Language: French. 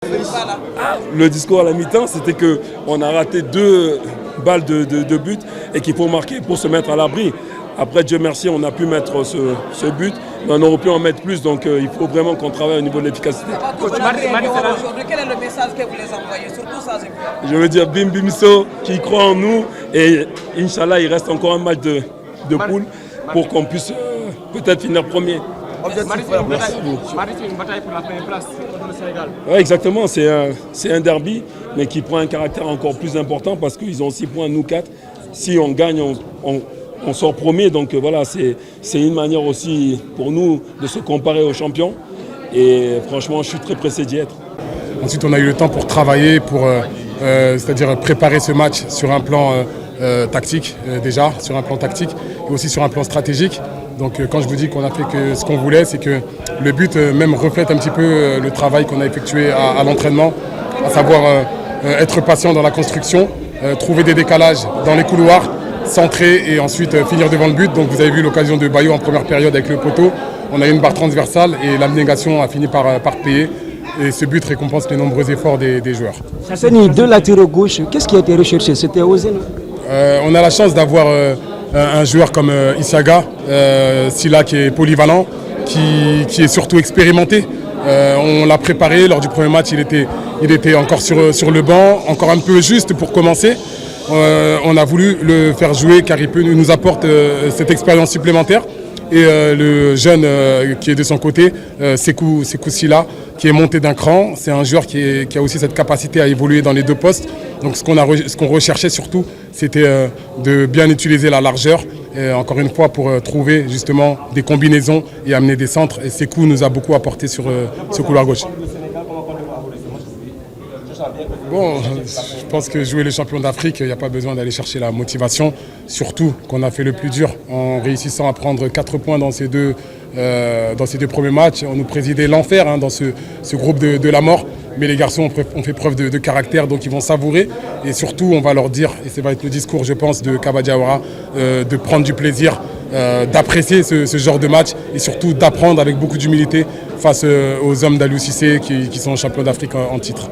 Le discours à la mi-temps, c'était qu'on a raté 2 balles de but et qu'il faut marquer pour se mettre à l'abri. Après, Dieu merci, on a pu mettre ce but, mais on aurait pu en mettre plus, donc il faut vraiment qu'on travaille au niveau de l'efficacité. Aujourd'hui, quel est le message que vous les envoyez? Surtout ça, je veux dire Bim Bimso qui croit en nous et Inch'Allah, il reste encore un match de poule pour qu'on puisse peut-être finir premier. C'est une bataille pour la première place contre le Sénégal. Oui, exactement, c'est un derby, mais qui prend un caractère encore plus important parce qu'ils ont 6 points, nous 4. Si on gagne, on sort premier. Donc voilà, c'est une manière aussi pour nous de se comparer aux champions. Et franchement, je suis très pressé d'y être. Ensuite, on a eu le temps pour travailler, c'est-à-dire préparer ce match sur un plan tactique déjà, sur un plan tactique et aussi sur un plan stratégique. Donc quand je vous dis qu'on a fait que ce qu'on voulait, c'est que le but même reflète un petit peu le travail qu'on a effectué à l'entraînement, à savoir être patient dans la construction, trouver des décalages dans les couloirs, centrer et ensuite finir devant le but. Donc vous avez vu l'occasion de Bayo en première période avec le poteau. On a eu une barre transversale et l'abnégation a fini par payer. Et ce but récompense les nombreux efforts des joueurs. Sassani, 2 latéraux gauche, qu'est-ce qui a été recherché? C'était osé, non? On a la chance d'avoir un joueur comme Issaga, Silla qui est polyvalent, qui est surtout expérimenté. On l'a préparé lors du premier match, il était encore sur le banc, encore un peu juste pour commencer. On a voulu le faire jouer car il nous apporte cette expérience supplémentaire. Et le jeune qui est de son côté, Sekou Silla, qui est monté d'un cran. C'est un joueur qui a aussi cette capacité à évoluer dans les 2 postes. Donc ce qu'on recherchait surtout, c'était de bien utiliser la largeur, et encore une fois pour trouver justement des combinaisons et amener des centres. Et Sekou nous a beaucoup apporté sur ce couloir gauche. Bon, je pense que jouer les champions d'Afrique, il n'y a pas besoin d'aller chercher la motivation. Surtout qu'on a fait le plus dur en réussissant à prendre 4 points dans ces deux premiers matchs. On nous présidait l'enfer dans ce groupe de la mort. Mais les garçons ont fait preuve de caractère, donc ils vont savourer. Et surtout, on va leur dire, et ça va être le discours, je pense, de Kaba Diawara, de prendre du plaisir, d'apprécier ce genre de match et surtout d'apprendre avec beaucoup d'humilité face aux hommes d'Aliou Cissé qui sont champions d'Afrique en titre.